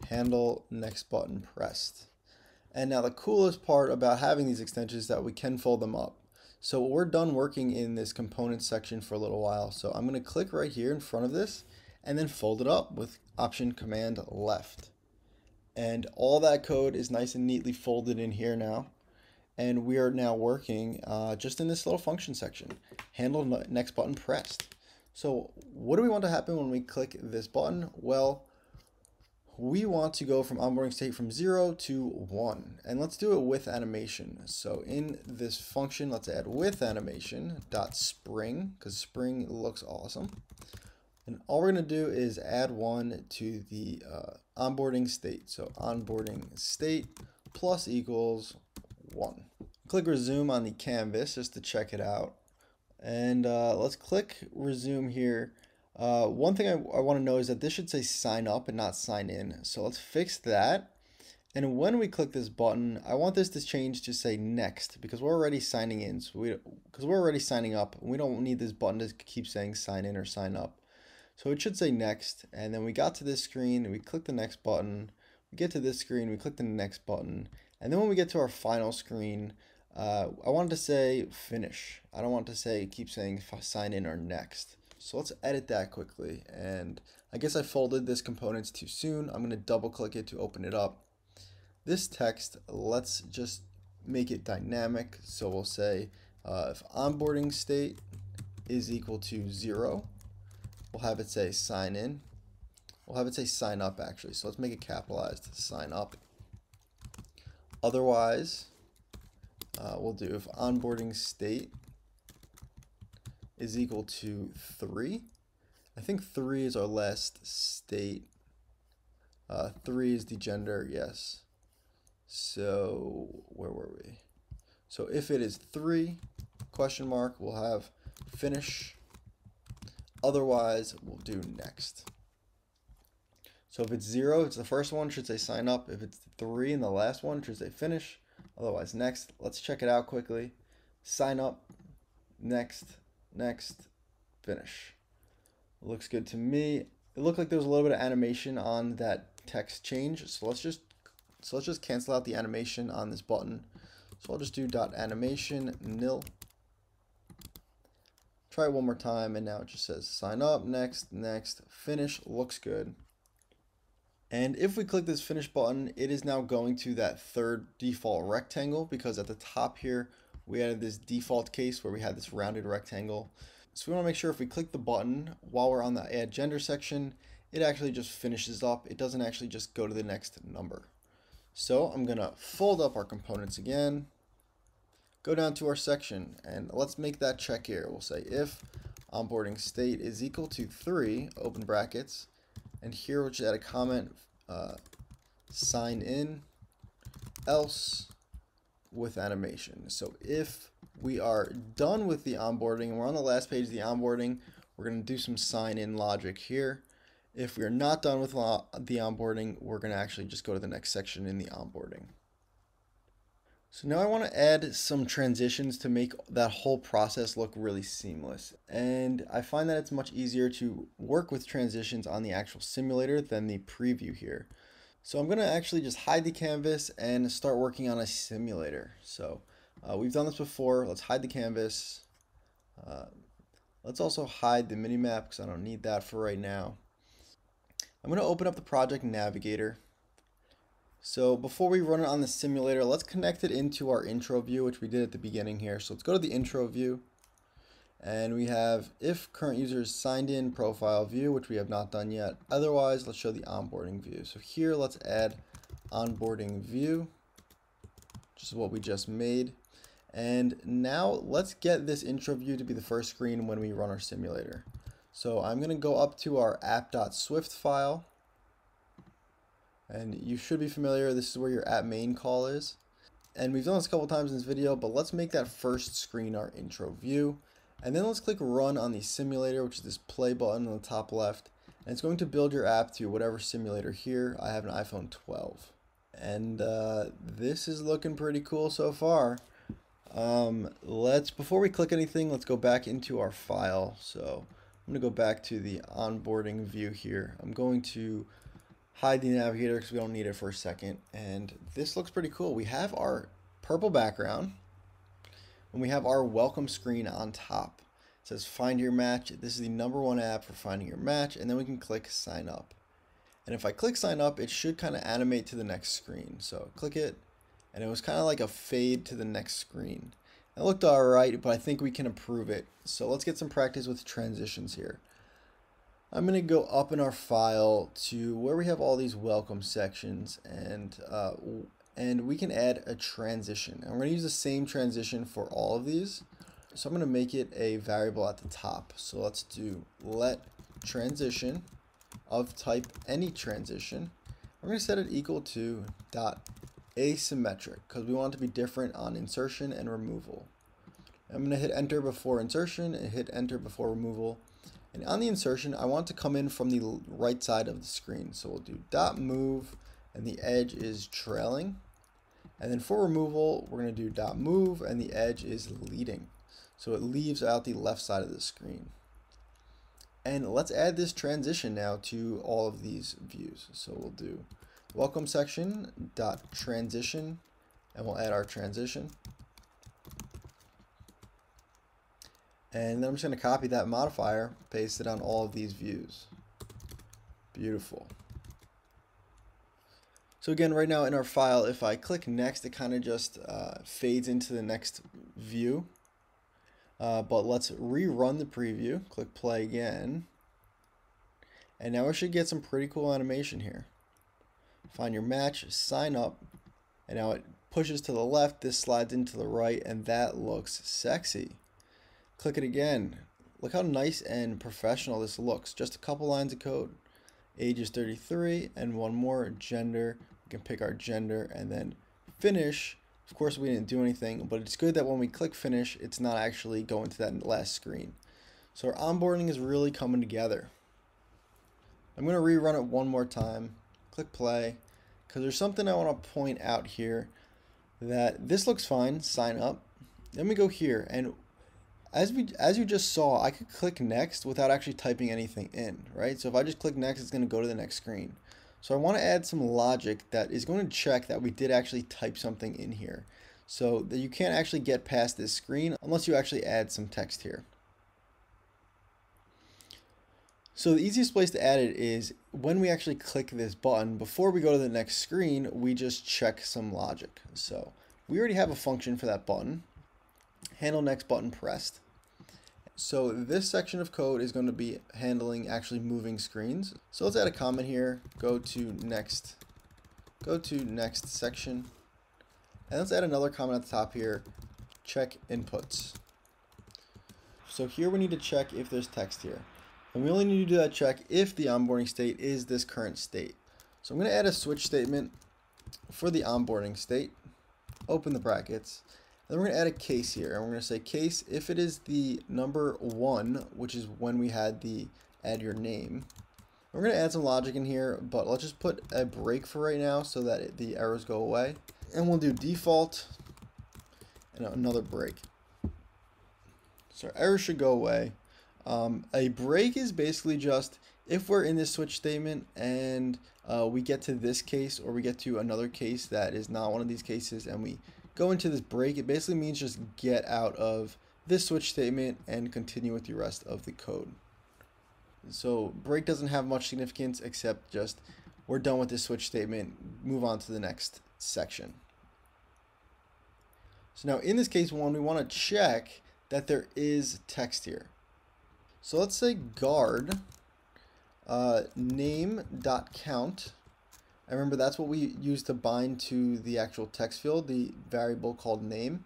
handle next button pressed. And now the coolest part about having these extensions is that we can fold them up. So we're done working in this component section for a little while. So I'm going to click right here in front of this and then fold it up with Option Command left. And all that code is nice and neatly folded in here now. And we are now working just in this little function section, handle next button pressed. So what do we want to happen when we click this button? Well, we want to go from onboarding state from 0 to 1, and let's do it with animation. So in this function, let's add with animation dot spring, because spring looks awesome. And all we're going to do is add 1 to the onboarding state. So onboarding state plus equals 1. Click resume on the canvas just to check it out. And let's click resume here. One thing I want to know is that this should say sign up and not sign in. So let's fix that. And when we click this button, I want this to change to say next, because we're already signing in. So because we're already signing up, we don't need this button to keep saying sign in or sign up. So it should say next. And then we got to this screen and we click the next button. We get to this screen, we click the next button. And then when we get to our final screen, I wanted to say finish. I don't want to say keep saying sign in or next. So let's edit that quickly. And I guess I folded this components too soon. I'm going to double click it to open it up. This text, let's just make it dynamic. So we'll say if onboarding state is equal to 0, we'll have it say sign in. We'll have it say sign up actually. So let's make it capitalized, sign up. Otherwise, we'll do if onboarding state is equal to 3. I think 3 is our last state. 3 is the gender, yes. So where were we? So if it is 3, question mark, we'll have finish. Otherwise, we'll do next. So if it's 0, it's the first one, should say sign up. If it's 3 and the last one, should say finish. Otherwise, next. Let's check it out quickly. Sign up, next, next, finish. Looks good to me. It looked like there was a little bit of animation on that text change. So let's just cancel out the animation on this button. So I'll just do .animation nil. Try it one more time, and now it just says sign up, next, next, finish. Looks good. And if we click this finish button, it is now going to that third default rectangle, because at the top here, we added this default case where we had this rounded rectangle. So we want to make sure if we click the button while we're on the add gender section, it actually just finishes up. It doesn't actually just go to the next number. So I'm going to fold up our components again, go down to our section, and let's make that check here. We'll say if onboarding state is equal to 3, open brackets, and here we'll just add a comment, sign in, else with animation. So if we are done with the onboarding and we're on the last page of the onboarding, we're going to do some sign in logic here. If we're not done with the onboarding, we're going to actually just go to the next section in the onboarding. So now I want to add some transitions to make that whole process look really seamless. And I find that it's much easier to work with transitions on the actual simulator than the preview here. So I'm going to actually just hide the canvas and start working on a simulator. So we've done this before. Let's hide the canvas. Let's also hide the minimap because I don't need that for right now. I'm going to open up the project navigator. So before we run it on the simulator, let's connect it into our intro view, which we did at the beginning here. So let's go to the intro view, and we have if current user is signed in profile view, which we have not done yet. Otherwise, let's show the onboarding view. So here, let's add onboarding view, which is what we just made. And now let's get this intro view to be the first screen when we run our simulator. So I'm going to go up to our app.swift file. And you should be familiar, this is where your app main call is. And we've done this a couple times in this video, but let's make that first screen our intro view. And then let's click run on the simulator, which is this play button on the top left. And it's going to build your app to whatever simulator here. I have an iPhone 12. And this is looking pretty cool so far. Before we click anything, let's go back into our file. So I'm going to go back to the onboarding view here. I'm going to hide the navigator because we don't need it for a second. And this looks pretty cool. We have our purple background and we have our welcome screen on top. It says find your match. This is the #1 app for finding your match. And then we can click sign up. And if I click sign up, it should kind of animate to the next screen. So click it, and it was kind of like a fade to the next screen. It looked all right, but I think we can improve it. So let's get some practice with transitions here. I'm going to go up in our file to where we have all these welcome sections, and we can add a transition. I'm going to use the same transition for all of these. So I'm going to make it a variable at the top. So let's do let transition of type any transition. We're going to set it equal to .asymmetric because we want it to be different on insertion and removal. I'm going to hit enter before insertion and hit enter before removal. And on the insertion, I want to come in from the right side of the screen. So we'll do .move and the edge is trailing. And then for removal, we're going to do .move and the edge is leading. So it leaves out the left side of the screen. And let's add this transition now to all of these views. So we'll do welcome section .transition and we'll add our transition. And then I'm just going to copy that modifier, paste it on all of these views. Beautiful. So again, right now in our file, if I click next, it kind of just fades into the next view. But let's rerun the preview, click play again. And now we should get some pretty cool animation here. Find your match, sign up, and now it pushes to the left, this slides into the right, and that looks sexy. Click it again. Look how nice and professional this looks. Just a couple lines of code. Age is 33, and one more, gender. We can pick our gender, and then finish. Of course, we didn't do anything, but it's good that when we click finish, it's not actually going to that last screen. So our onboarding is really coming together. I'm going to rerun it one more time. Click play, because there's something I want to point out here that this looks fine, sign up. Then we go here, and as you just saw, I could click next without actually typing anything in, right? So if I just click next, it's going to go to the next screen. So I want to add some logic that is going to check that we did actually type something in here, so that you can't actually get past this screen unless you actually add some text here. So the easiest place to add it is when we actually click this button, before we go to the next screen, we just check some logic. So we already have a function for that button, handle next button pressed. So this section of code is going to be handling actually moving screens. So let's add a comment here, go to next section, and let's add another comment at the top here, check inputs. So here we need to check if there's text here. And we only need to do that check if the onboarding state is this current state. So I'm going to add a switch statement for the onboarding state, open the brackets. Then we're going to add a case here, and we're going to say case if it is the #1, which is when we had the add your name. We're going to add some logic in here, but let's just put a break for right now so that the errors go away. And we'll do default and another break. So our errors should go away. A break is basically just if we're in this switch statement and we get to this case or we get to another case that is not one of these cases and we go into this break, it basically means just get out of this switch statement and continue with the rest of the code. So break doesn't have much significance except just we're done with this switch statement, move on to the next section. So now in this case one, we want to check that there is text here. So let's say guard name.count. I remember that's what we use to bind to the actual text field, the variable called name.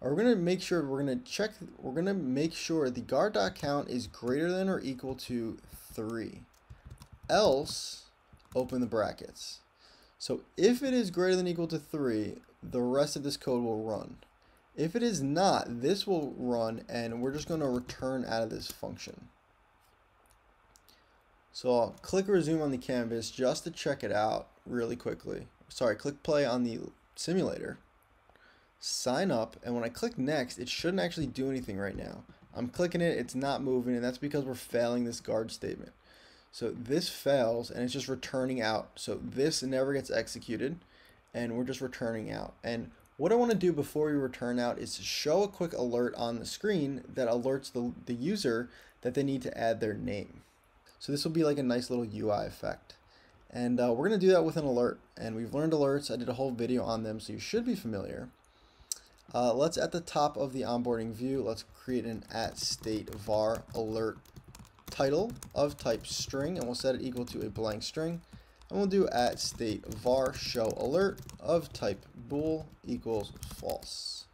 We're going to make sure the guard.count is greater than or equal to 3. Else, open the brackets. So if it is greater than or equal to 3, the rest of this code will run. If it is not, this will run and we're just going to return out of this function. So I'll click resume on the canvas just to check it out really quickly. Sorry, click play on the simulator, sign up, and when I click next, it shouldn't actually do anything right now. I'm clicking it, it's not moving, and that's because we're failing this guard statement. So this fails and it's just returning out. So this never gets executed and we're just returning out. And what I want to do before we return out is to show a quick alert on the screen that alerts the user that they need to add their name. So this will be like a nice little UI effect. And we're going to do that with an alert. And we've learned alerts. I did a whole video on them, so you should be familiar. Let's, at the top of the onboarding view, let's create an @state var alert title of type string, and we'll set it equal to a blank string. And we'll do @state var show alert of type bool equals false.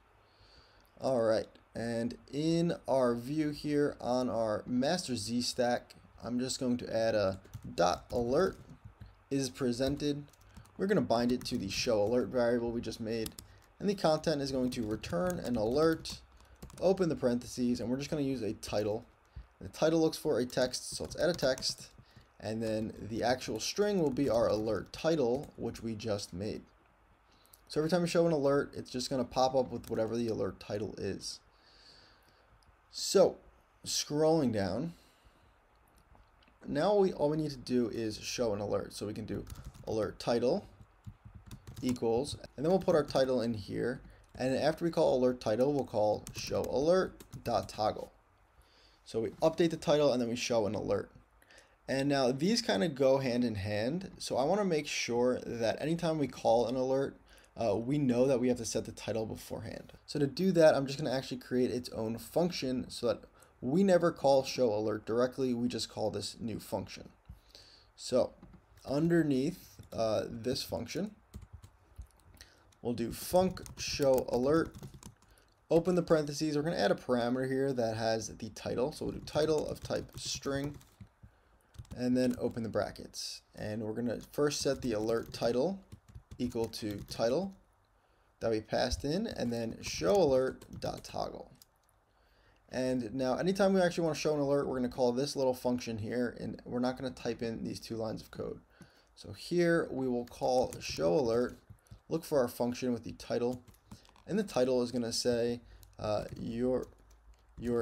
All right, and in our view here on our master Z stack, I'm just going to add a dot alert is presented. We're going to bind it to the show alert variable we just made, and the content is going to return an alert, open the parentheses, and we're just going to use a title. The title looks for a text, so let's add a text. And then the actual string will be our alert title, which we just made. So every time we show an alert, it's just going to pop up with whatever the alert title is. So scrolling down, now all we need to do is show an alert. So we can do alert title equals, and then we'll put our title in here. And after we call alert title, we'll call show alert dot toggle. So we update the title and then we show an alert. And now these kind of go hand in hand. So I want to make sure that anytime we call an alert, we know that we have to set the title beforehand. So to do that, I'm just going to actually create its own function so that we never call show alert directly. We just call this new function. So underneath this function, we'll do func show alert. Open the parentheses. We're going to add a parameter here that has the title. So we'll do title of type string. And then open the brackets, and we're going to first set the alert title equal to title that we passed in, and then show alert dot toggle. And now anytime we actually want to show an alert, we're going to call this little function here, and we're not going to type in these two lines of code. So here we will call show alert, look for our function with the title, and the title is going to say your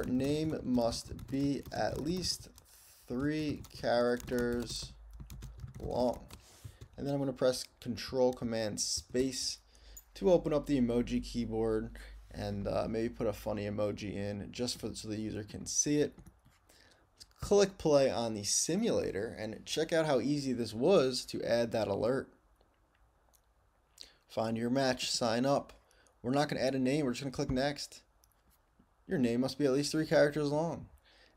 name must be at least 3 characters long. And then I'm going to press Control Command Space to open up the emoji keyboard and maybe put a funny emoji in just so the user can see it. Click play on the simulator and check out how easy this was to add that alert. Find your match, sign up. We're not going to add a name, we're just going to click next. Your name must be at least 3 characters long.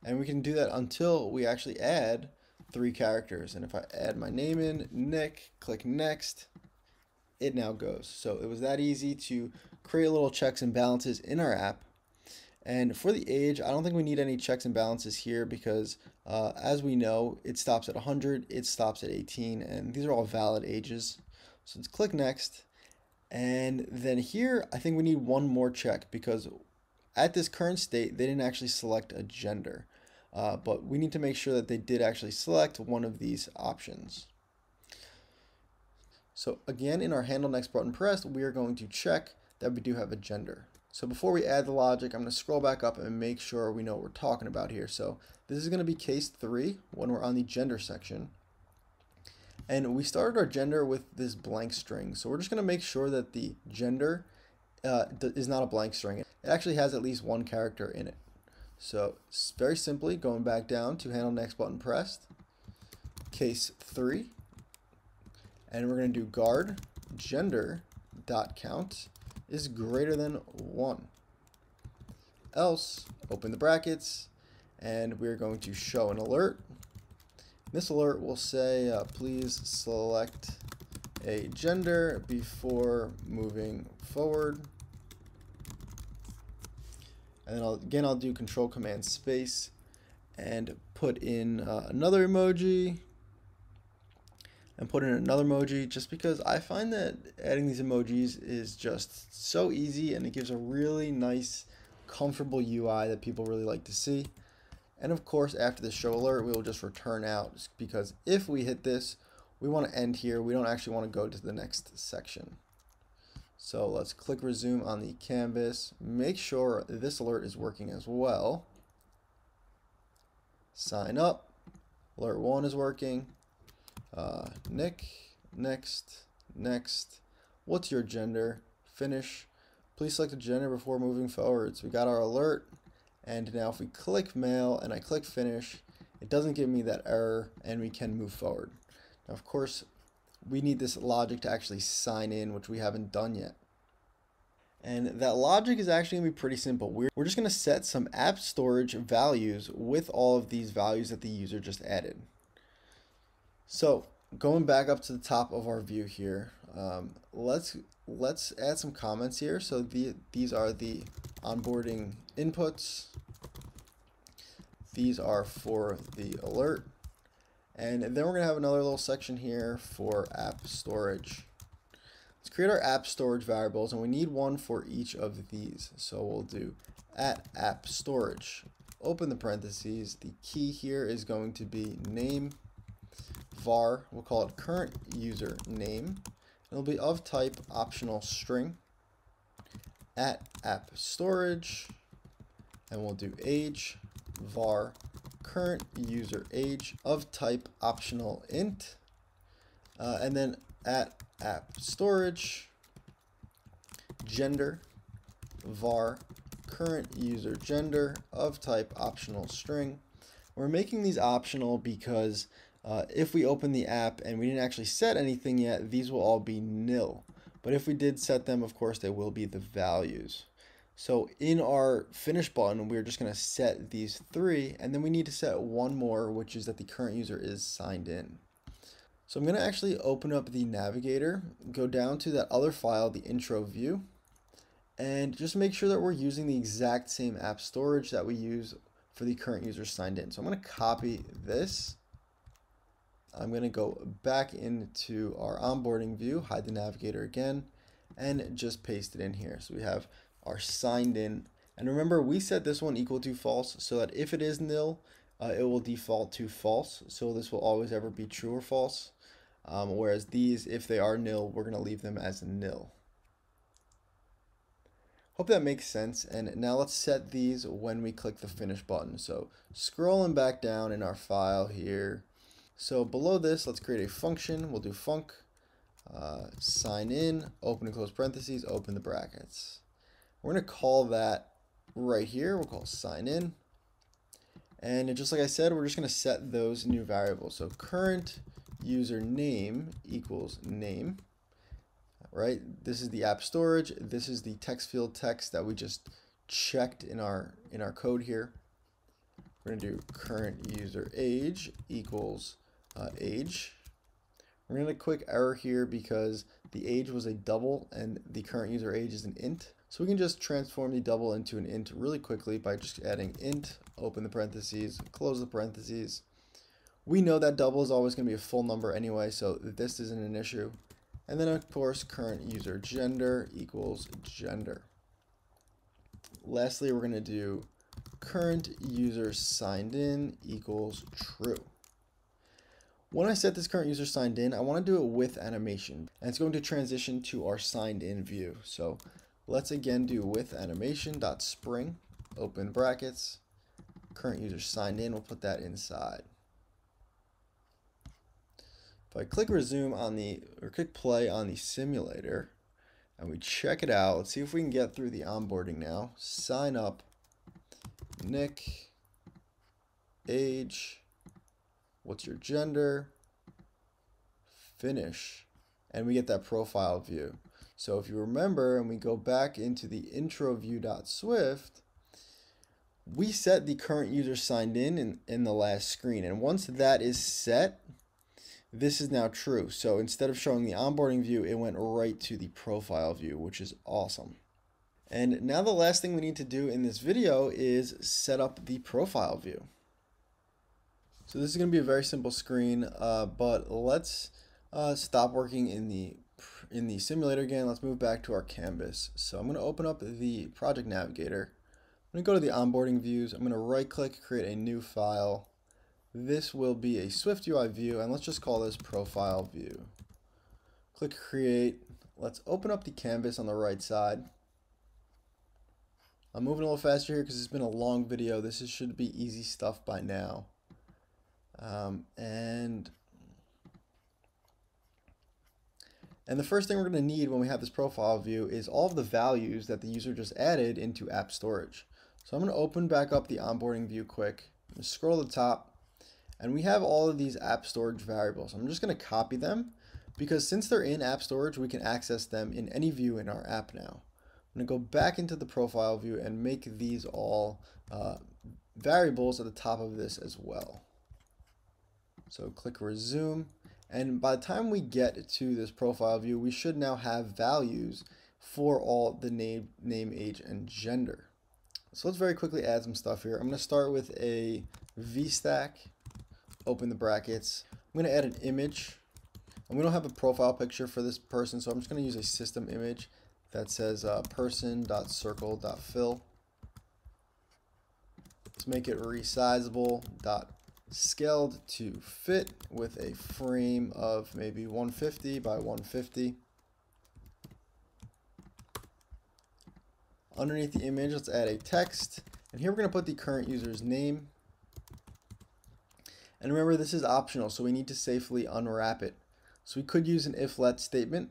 And we can do that until we actually add 3 characters. And if I add my name in, Nick, click next, it now goes. So it was that easy to create little checks and balances in our app. And for the age, I don't think we need any checks and balances here because as we know, it stops at 100, it stops at 18, and these are all valid ages. So let's click next. And then here, I think we need one more check because at this current state, they didn't actually select a gender. But we need to make sure that they did actually select one of these options. So again, in our handle next button pressed, we are going to check that we do have a gender. So before we add the logic, I'm going to scroll back up and make sure we know what we're talking about here. So this is going to be case 3 when we're on the gender section. And we started our gender with this blank string. So we're just going to make sure that the gender is not a blank string. It actually has at least 1 character in it. So very simply, going back down to handle next button pressed, case 3, and we're going to do guard gender dot count is greater than 1. Else, open the brackets, and we're going to show an alert. This alert will say, please select a gender before moving forward. And then I'll do Control Command Space and put in another emoji. and put in another emoji, just because I find that adding these emojis is just so easy and it gives a really nice, comfortable UI that people really like to see. And of course, after the show alert, we will just return out, because if we hit this, we want to end here. We don't actually want to go to the next section. So let's click resume on the canvas. Make sure this alert is working as well. Sign up. Alert 1 is working. Nick, next. What's your gender? Finish. Please select a gender before moving forward. So we got our alert. And now if we click mail and I click finish, it doesn't give me that error and we can move forward. Now, of course, we need this logic to actually sign in, which we haven't done yet. And that logic is actually going to be pretty simple. We're just going to set some app storage values with all of these values that the user just added. So going back up to the top of our view here, let's add some comments here. So these are the onboarding inputs. These are for the alert. And then we're going to have another little section here for app storage. Let's create our app storage variables, and we need one for each of these. So we'll do @app storage. Open the parentheses. The key here is going to be name var. We'll call it current user name. It'll be of type optional string. @app storage, and we'll do age var current user age of type optional int, and then @app storage gender var current user gender of type optional string. We're making these optional because if we open the app and we didn't actually set anything yet, these will all be nil. But if we did set them, of course, they will be the values. So in our finish button, we're just going to set these 3, and then we need to set one more, which is that the current user is signed in. So I'm going to actually open up the navigator, go down to that other file, the intro view, and just make sure that we're using the exact same app storage that we use for the current user signed in. So I'm going to copy this. I'm going to go back into our onboarding view, hide the navigator again, and just paste it in here. So we have our signed in. And remember, we set this one equal to false, so that if it is nil, it will default to false. So this will always ever be true or false. Whereas these, if they are nil, we're going to leave them as nil. Hope that makes sense. And now let's set these when we click the finish button. So scrolling back down in our file here. So below this, let's create a function. We'll do func sign in, open and close parentheses, open the brackets. We're going to call that right here. We'll call sign in. And just like I said, we're just going to set those new variables. So current user name equals name, right? This is the app storage. This is the text field text that we just checked in our code here. We're going to do current user age equals age. We're going to quick error here because the age was a double and the current user age is an int. So we can just transform the double into an int really quickly by just adding int, open the parentheses, close the parentheses. We know that double is always going to be a full number anyway, so this isn't an issue. And then of course, current user gender equals gender. Lastly, we're going to do current user signed in equals true. When I set this current user signed in, I want to do it with animation, and it's going to transition to our signed in view. So let's again do with animation.spring, open brackets, current user signed in, we'll put that inside. If I click resume on or click play on the simulator and we check it out, let's see if we can get through the onboarding now. Sign up, Nick, age, what's your gender, finish, and we get that profile view. So if you remember, and we go back into the intro view.swift, we set the current user signed in the last screen. And once that is set, this is now true. So instead of showing the onboarding view, it went right to the profile view, which is awesome. And now the last thing we need to do in this video is set up the profile view. So this is going to be a very simple screen, but let's stop working in the simulator again. Let's move back to our canvas. So I'm going to open up the project navigator. I'm going to go to the onboarding views. I'm going to right click, create a new file. This will be a SwiftUI view, and let's just call this profile view. Click create. Let's open up the canvas on the right side. I'm moving a little faster here because it's been a long video. This should be easy stuff by now. And the first thing we're going to need when we have this profile view is all of the values that the user just added into app storage. So I'm going to open back up the onboarding view quick. I'm going to scroll to the top, and we have all of these app storage variables. I'm just going to copy them because since they're in app storage, we can access them in any view in our app now. I'm going to go back into the profile view and make these all variables at the top of this as well. So click resume, and by the time we get to this profile view, we should now have values for all the name, age, and gender. So let's very quickly add some stuff here. I'm going to start with a VStack, open the brackets. I'm going to add an image, and we don't have a profile picture for this person, so I'm just going to use a system image that says person.circle.fill. Let's make it resizable, scaled to fit with a frame of maybe 150 by 150. Underneath the image, let's add a text, and here we're going to put the current user's name. And remember, this is optional, so we need to safely unwrap it. So we could use an if-let statement,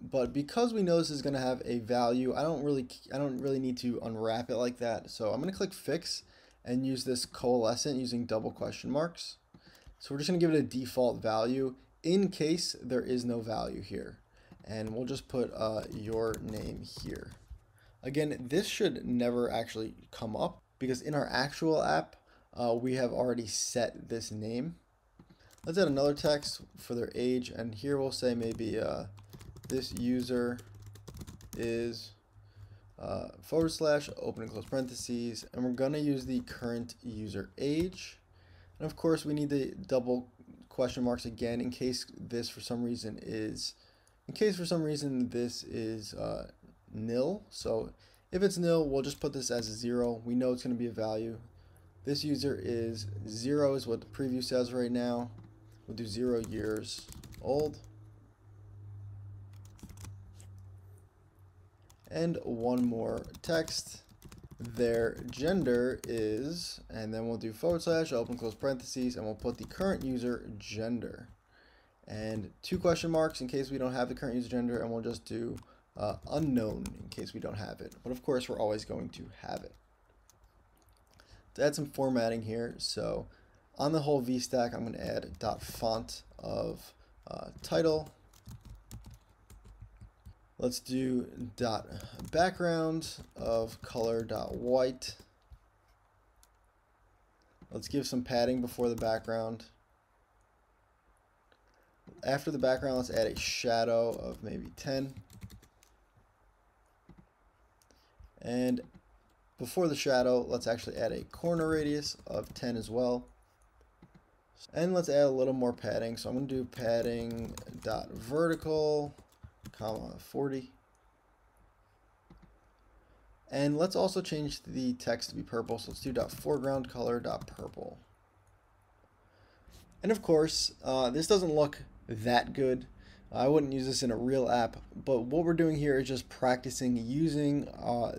but because we know this is going to have a value, I don't really need to unwrap it like that. So I'm going to click fix and use this coalescent using double question marks. So we're just going to give it a default value in case there is no value here. And we'll just put your name here. Again, this should never actually come up because in our actual app, we have already set this name. Let's add another text for their age, and here we'll say maybe this user is / open and close parentheses, and we're going to use the current user age. And of course, we need the double question marks again in case this for some reason is nil. So if it's nil, we'll just put this as a 0. We know it's going to be a value. This user is 0 is what the preview says right now. We'll do 0 years old. And one more text. Their gender is, and then we'll do / open close parentheses, and we'll put the current user gender. And 2 question marks in case we don't have the current user gender, and we'll just do unknown in case we don't have it. But of course, we're always going to have it. To add some formatting here, so on the whole VStack, I'm going to add .font of title. Let's do .background of color.white. Let's give some padding before the background. After the background, let's add a shadow of maybe 10. And before the shadow, let's actually add a corner radius of 10 as well. And let's add a little more padding. So I'm going to do padding .vertical, 40. And let's also change the text to be purple. So let's do .foreground color .purple. And of course, this doesn't look that good. I wouldn't use this in a real app, but what we're doing here is just practicing using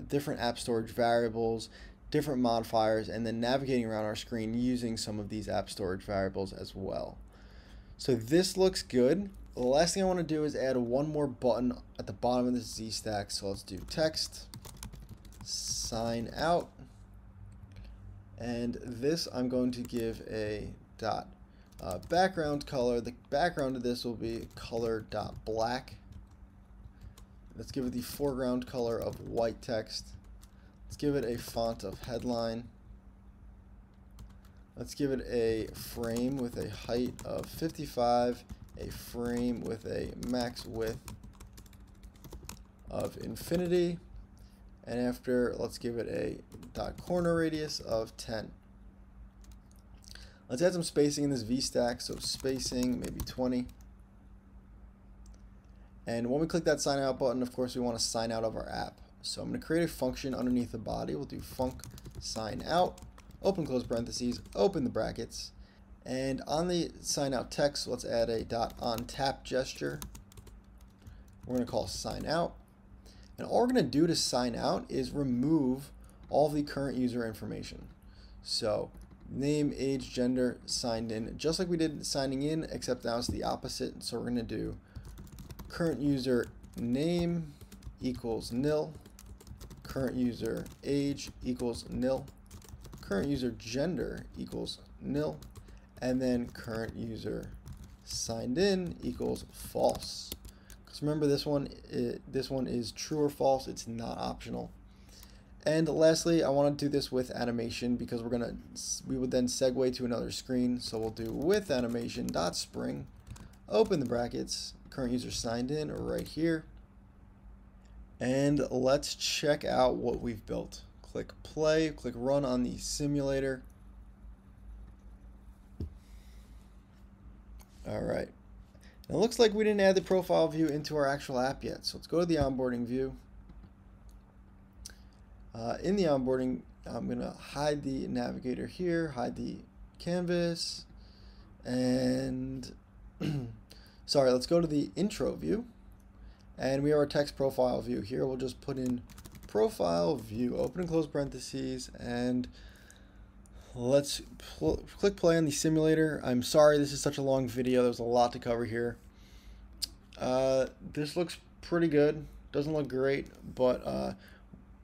different app storage variables, different modifiers, and then navigating around our screen using some of these app storage variables as well. So this looks good. The last thing I want to do is add one more button at the bottom of this Z stack. So let's do text, sign out, and this I'm going to give a background color. The background of this will be color.black. Let's give it the foreground color of white text. Let's give it a font of headline. Let's give it a frame with a height of 55, a frame with a max width of infinity, and after, let's give it a corner radius of 10. Let's add some spacing in this VStack, so spacing maybe 20. And when we click that sign out button, of course, we want to sign out of our app. So I'm going to create a function underneath the body. We'll do func sign out, open close parentheses, open the brackets. And on the sign out text, let's add a .ontap gesture. We're going to call sign out. And all we're going to do to sign out is remove all the current user information. So name, age, gender, signed in, just like we did signing in, except now it's the opposite. So we're going to do current user name equals nil, current user age equals nil, current user gender equals nil, and then current user signed in equals false. Because remember, this one is true or false. It's not optional. And lastly, I want to do this with animation because we would then segue to another screen. So we'll do with animation dot spring, open the brackets, current user signed in right here. And let's check out what we've built. Click play, click run on the simulator. All right. And it looks like we didn't add the profile view into our actual app yet. So let's go to the onboarding view. In the onboarding, I'm going to hide the navigator here, hide the canvas, and sorry, let's go to the intro view. And we have our text profile view here. We'll just put in profile view, open and close parentheses, and let's click play on the simulator. I'm sorry this is such a long video. There's a lot to cover here. This looks pretty good. Doesn't look great, but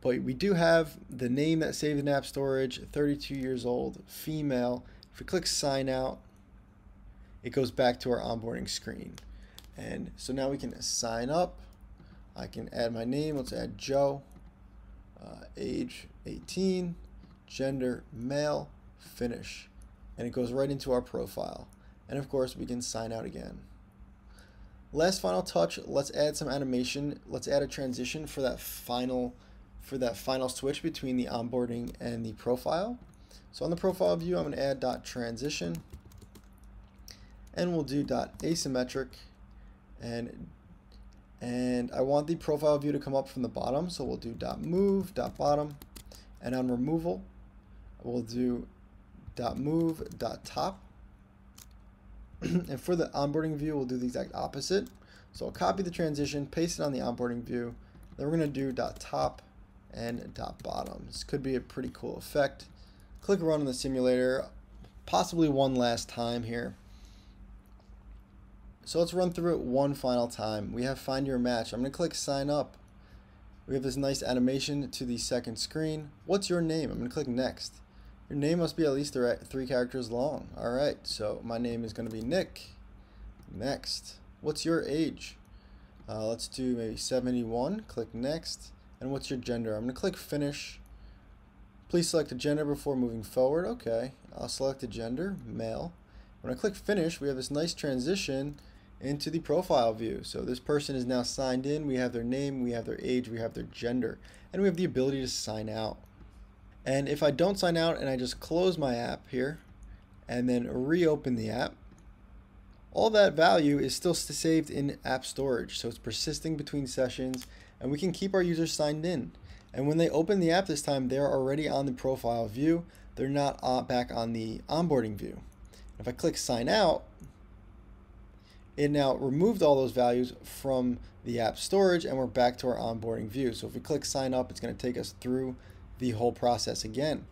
we do have the name that saved in app storage, 32 years old, female. If we click sign out, it goes back to our onboarding screen. And so now we can sign up. I can add my name. Let's add Joe. Age 18, gender male, finish. And it goes right into our profile. And of course, we can sign out again. Last final touch, let's add some animation. Let's add a transition for that final switch between the onboarding and the profile. So on the profile view, I'm going to add .transition, and we'll do .asymmetric, and I want the profile view to come up from the bottom, so we'll do .move .bottom, and on removal, we'll do .move .top, and for the onboarding view, we'll do the exact opposite. So I'll copy the transition, paste it on the onboarding view, then we're going to do .top and .bottom. This could be a pretty cool effect. Click run on the simulator, possibly one last time here. So let's run through it one final time. We have find your match. I'm going to click sign up. We have this nice animation to the second screen. What's your name? I'm going to click next. Your name must be at least 3 characters long. All right, so my name is going to be Nick. Next. What's your age? Let's do maybe 71. Click next. And what's your gender? I'm going to click finish. Please select a gender before moving forward. Okay, I'll select a gender, male. When I click finish, we have this nice transition into the profile view. So this person is now signed in. We have their name, we have their age, we have their gender, and we have the ability to sign out. And if I don't sign out and I just close my app here and then reopen the app, all that value is still saved in app storage. So it's persisting between sessions, and we can keep our users signed in. And when they open the app this time, they're already on the profile view. They're not back on the onboarding view. If I click sign out, it now removed all those values from the app storage, and we're back to our onboarding view. So if we click sign up, it's going to take us through the whole process again.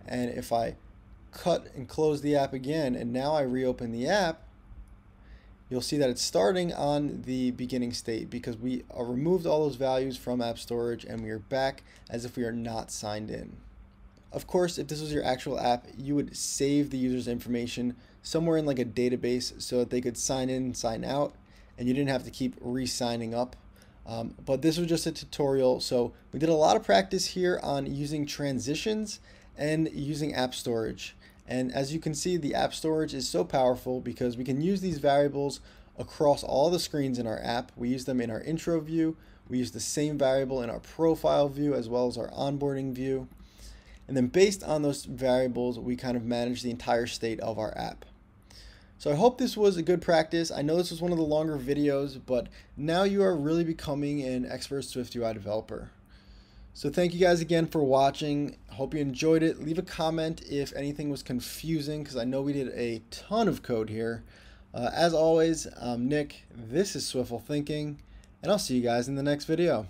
And if I cut and close the app again, and now I reopen the app, you'll see that it's starting on the beginning state because we removed all those values from app storage, and we are back as if we are not signed in. Of course, if this was your actual app, you would save the user's information somewhere in like a database so that they could sign in and sign out, and you didn't have to keep re-signing up. But this was just a tutorial, so we did a lot of practice here on using transitions and using app storage. And as you can see, the app storage is so powerful because we can use these variables across all the screens in our app. We use them in our intro view. We use the same variable in our profile view as well as our onboarding view. And then based on those variables, we kind of manage the entire state of our app. So I hope this was a good practice. I know this was one of the longer videos, but now you are really becoming an expert SwiftUI developer. So thank you guys again for watching. Hope you enjoyed it. Leave a comment if anything was confusing, because I know we did a ton of code here. As always, I'm Nick. This is Swiftful Thinking, and I'll see you guys in the next video.